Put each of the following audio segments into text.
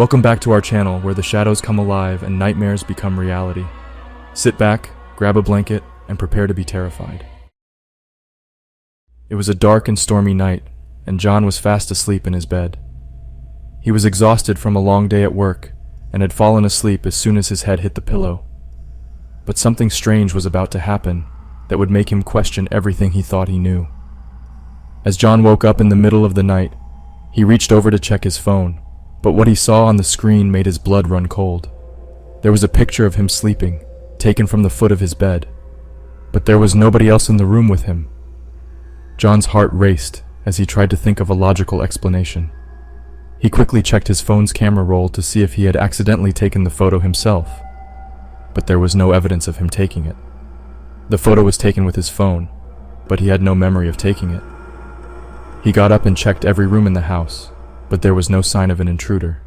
Welcome back to our channel where the shadows come alive and nightmares become reality. Sit back, grab a blanket, and prepare to be terrified. It was a dark and stormy night, and John was fast asleep in his bed. He was exhausted from a long day at work and had fallen asleep as soon as his head hit the pillow. But something strange was about to happen that would make him question everything he thought he knew. As John woke up in the middle of the night, he reached over to check his phone, but what he saw on the screen made his blood run cold. There was a picture of him sleeping, taken from the foot of his bed, but there was nobody else in the room with him. John's heart raced as he tried to think of a logical explanation. He quickly checked his phone's camera roll to see if he had accidentally taken the photo himself, but there was no evidence of him taking it. The photo was taken with his phone, but he had no memory of taking it. He got up and checked every room in the house, but there was no sign of an intruder.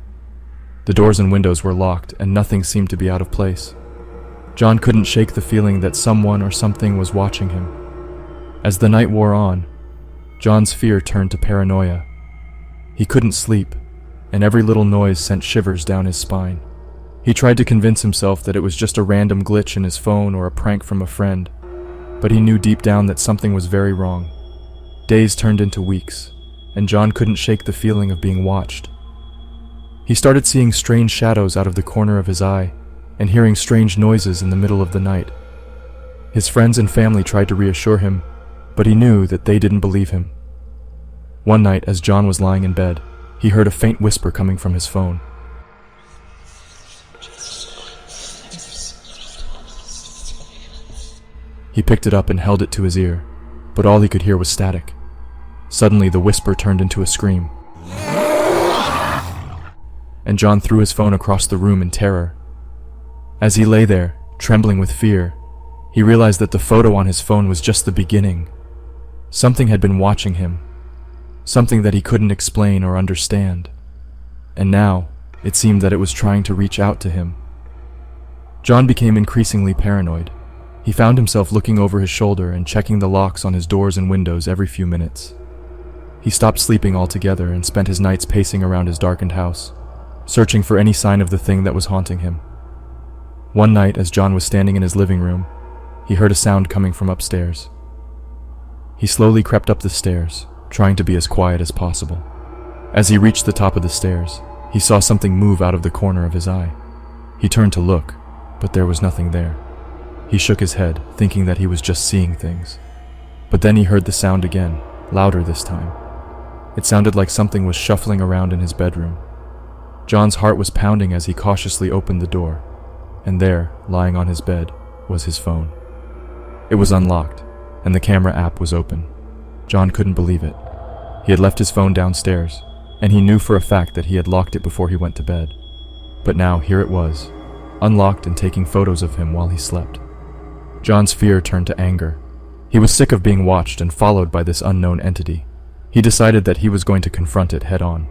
The doors and windows were locked, and nothing seemed to be out of place. John couldn't shake the feeling that someone or something was watching him. As the night wore on, John's fear turned to paranoia. He couldn't sleep, and every little noise sent shivers down his spine. He tried to convince himself that it was just a random glitch in his phone or a prank from a friend, but he knew deep down that something was very wrong. Days turned into weeks, and John couldn't shake the feeling of being watched. He started seeing strange shadows out of the corner of his eye and hearing strange noises in the middle of the night. His friends and family tried to reassure him, but he knew that they didn't believe him. One night, as John was lying in bed, he heard a faint whisper coming from his phone. He picked it up and held it to his ear, but all he could hear was static. Suddenly, the whisper turned into a scream, and John threw his phone across the room in terror. As he lay there, trembling with fear, he realized that the photo on his phone was just the beginning. Something had been watching him, something that he couldn't explain or understand, and now it seemed that it was trying to reach out to him. John became increasingly paranoid. He found himself looking over his shoulder and checking the locks on his doors and windows every few minutes. He stopped sleeping altogether and spent his nights pacing around his darkened house, searching for any sign of the thing that was haunting him. One night, as John was standing in his living room, he heard a sound coming from upstairs. He slowly crept up the stairs, trying to be as quiet as possible. As he reached the top of the stairs, he saw something move out of the corner of his eye. He turned to look, but there was nothing there. He shook his head, thinking that he was just seeing things. But then he heard the sound again, louder this time. It sounded like something was shuffling around in his bedroom. John's heart was pounding as he cautiously opened the door, and there, lying on his bed, was his phone. It was unlocked, and the camera app was open. John couldn't believe it. He had left his phone downstairs, and he knew for a fact that he had locked it before he went to bed. But now here it was, unlocked and taking photos of him while he slept. John's fear turned to anger. He was sick of being watched and followed by this unknown entity. He decided that he was going to confront it head-on.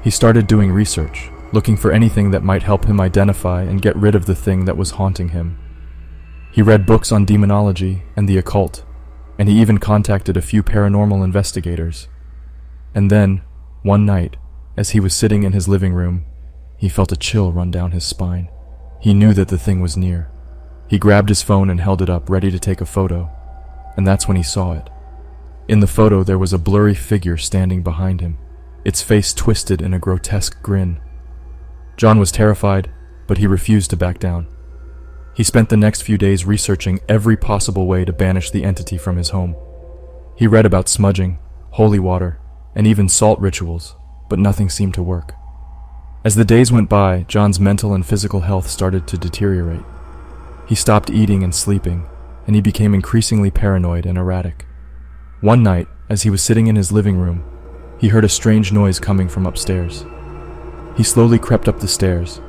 He started doing research, looking for anything that might help him identify and get rid of the thing that was haunting him. He read books on demonology and the occult, and he even contacted a few paranormal investigators. And then, one night, as he was sitting in his living room, he felt a chill run down his spine. He knew that the thing was near. He grabbed his phone and held it up, ready to take a photo, and that's when he saw it. In the photo, there was a blurry figure standing behind him, its face twisted in a grotesque grin. John was terrified, but he refused to back down. He spent the next few days researching every possible way to banish the entity from his home. He read about smudging, holy water, and even salt rituals, but nothing seemed to work. As the days went by, John's mental and physical health started to deteriorate. He stopped eating and sleeping, and he became increasingly paranoid and erratic. One night, as he was sitting in his living room, he heard a strange noise coming from upstairs. He slowly crept up the stairs,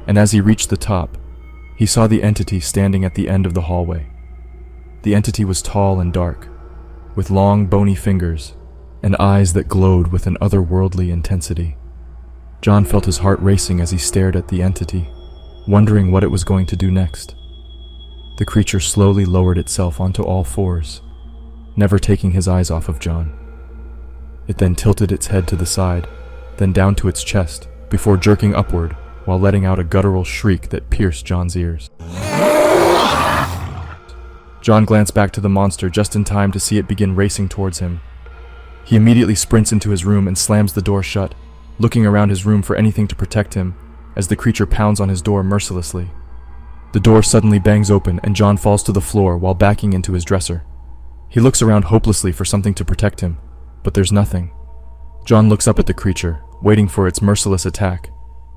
and as he reached the top, he saw the entity standing at the end of the hallway. The entity was tall and dark, with long, bony fingers and eyes that glowed with an otherworldly intensity. John felt his heart racing as he stared at the entity, wondering what it was going to do next. The creature slowly lowered itself onto all fours, never taking his eyes off of John. It then tilted its head to the side, then down to its chest, before jerking upward while letting out a guttural shriek that pierced John's ears. John glanced back to the monster just in time to see it begin racing towards him. He immediately sprints into his room and slams the door shut, looking around his room for anything to protect him as the creature pounds on his door mercilessly. The door suddenly bangs open and John falls to the floor while backing into his dresser. He looks around hopelessly for something to protect him, but there's nothing. John looks up at the creature, waiting for its merciless attack,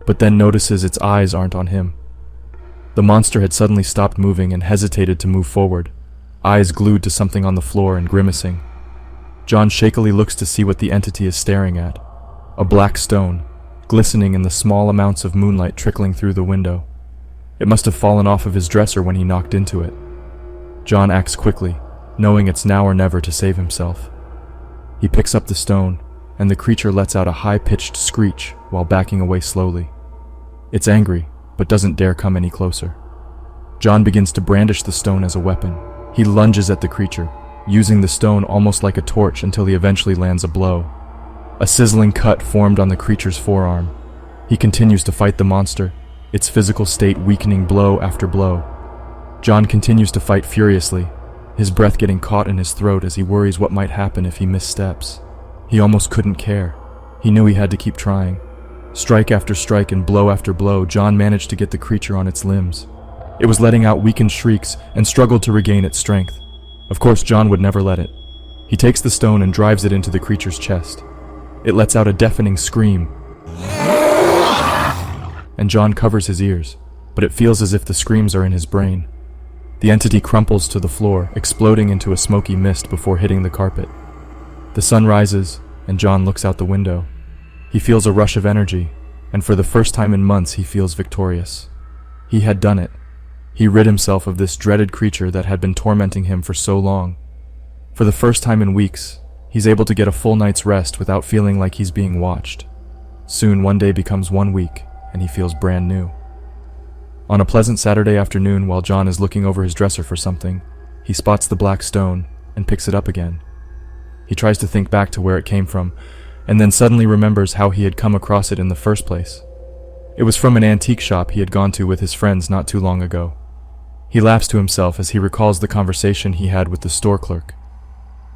but then notices its eyes aren't on him. The monster had suddenly stopped moving and hesitated to move forward, eyes glued to something on the floor and grimacing. John shakily looks to see what the entity is staring at, a black stone, glistening in the small amounts of moonlight trickling through the window. It must have fallen off of his dresser when he knocked into it. John acts quickly, knowing it's now or never to save himself. He picks up the stone, and the creature lets out a high-pitched screech while backing away slowly. It's angry, but doesn't dare come any closer. John begins to brandish the stone as a weapon. He lunges at the creature, using the stone almost like a torch until he eventually lands a blow. A sizzling cut formed on the creature's forearm. He continues to fight the monster, its physical state weakening blow after blow. John continues to fight furiously, his breath getting caught in his throat as he worries what might happen if he missteps. He almost couldn't care. He knew he had to keep trying. Strike after strike and blow after blow, John managed to get the creature on its limbs. It was letting out weakened shrieks and struggled to regain its strength. Of course, John would never let it. He takes the stone and drives it into the creature's chest. It lets out a deafening scream, and John covers his ears, but it feels as if the screams are in his brain. The entity crumples to the floor, exploding into a smoky mist before hitting the carpet. The sun rises, and John looks out the window. He feels a rush of energy, and for the first time in months he feels victorious. He had done it. He rid himself of this dreaded creature that had been tormenting him for so long. For the first time in weeks, he's able to get a full night's rest without feeling like he's being watched. Soon one day becomes 1 week, and he feels brand new. On a pleasant Saturday afternoon, while John is looking over his dresser for something, he spots the black stone and picks it up again. He tries to think back to where it came from, and then suddenly remembers how he had come across it in the first place. It was from an antique shop he had gone to with his friends not too long ago. He laughs to himself as he recalls the conversation he had with the store clerk.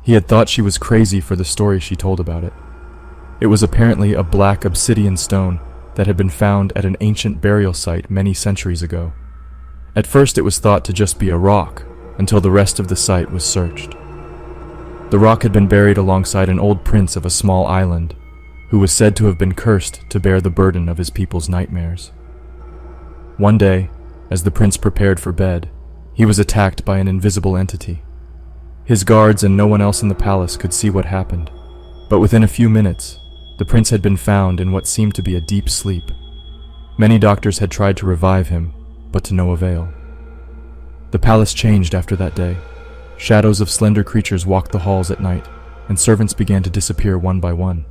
He had thought she was crazy for the story she told about it. It was apparently a black obsidian stone that had been found at an ancient burial site many centuries ago. At first it was thought to just be a rock, until the rest of the site was searched. The rock had been buried alongside an old prince of a small island, who was said to have been cursed to bear the burden of his people's nightmares. One day, as the prince prepared for bed, he was attacked by an invisible entity. His guards and no one else in the palace could see what happened, but within a few minutes, the prince had been found in what seemed to be a deep sleep. Many doctors had tried to revive him, but to no avail. The palace changed after that day. Shadows of slender creatures walked the halls at night, and servants began to disappear one by one.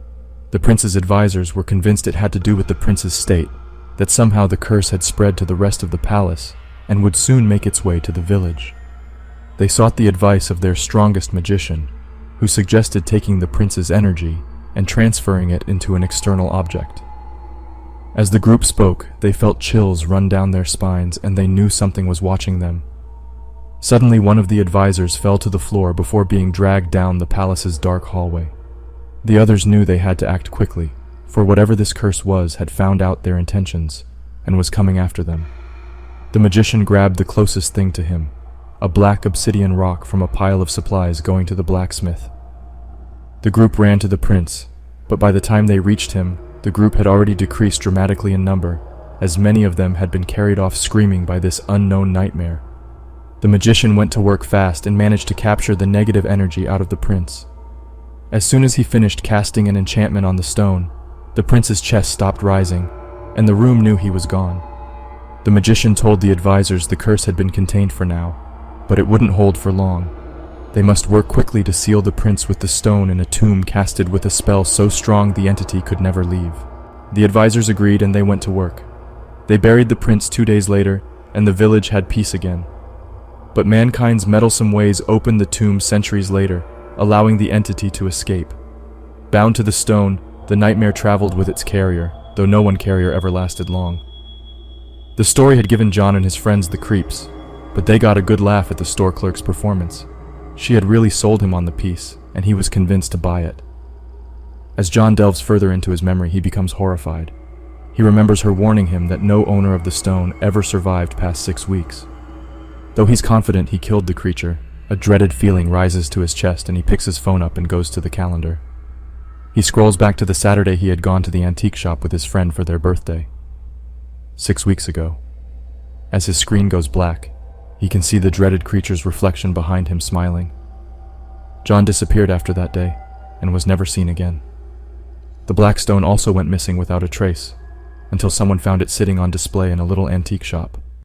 The prince's advisors were convinced it had to do with the prince's state, that somehow the curse had spread to the rest of the palace and would soon make its way to the village. They sought the advice of their strongest magician, who suggested taking the prince's energy and transferring it into an external object. As the group spoke, they felt chills run down their spines and they knew something was watching them. Suddenly, one of the advisors fell to the floor before being dragged down the palace's dark hallway. The others knew they had to act quickly, for whatever this curse was had found out their intentions and was coming after them. The magician grabbed the closest thing to him, a black obsidian rock from a pile of supplies going to the blacksmith. The group ran to the prince, but by the time they reached him, the group had already decreased dramatically in number, as many of them had been carried off screaming by this unknown nightmare. The magician went to work fast and managed to capture the negative energy out of the prince. As soon as he finished casting an enchantment on the stone, the prince's chest stopped rising, and the room knew he was gone. The magician told the advisors the curse had been contained for now, but it wouldn't hold for long. They must work quickly to seal the prince with the stone in a tomb casted with a spell so strong the entity could never leave. The advisors agreed and they went to work. They buried the prince 2 days later, and the village had peace again. But mankind's meddlesome ways opened the tomb centuries later, allowing the entity to escape. Bound to the stone, the nightmare traveled with its carrier, the though no one carrier ever lasted long. The story had given John and his friends the creeps, but they got a good laugh at the store clerk's performance. She had really sold him on the piece, and he was convinced to buy it. As John delves further into his memory, he becomes horrified. He remembers her warning him that no owner of the stone ever survived past 6 weeks. Though he's confident he killed the creature, a dreaded feeling rises to his chest and he picks his phone up and goes to the calendar. He scrolls back to the Saturday he had gone to the antique shop with his friend for their birthday. 6 weeks ago. As his screen goes black, he can see the dreaded creature's reflection behind him smiling. John disappeared after that day and was never seen again. The black stone also went missing without a trace, until someone found it sitting on display in a little antique shop.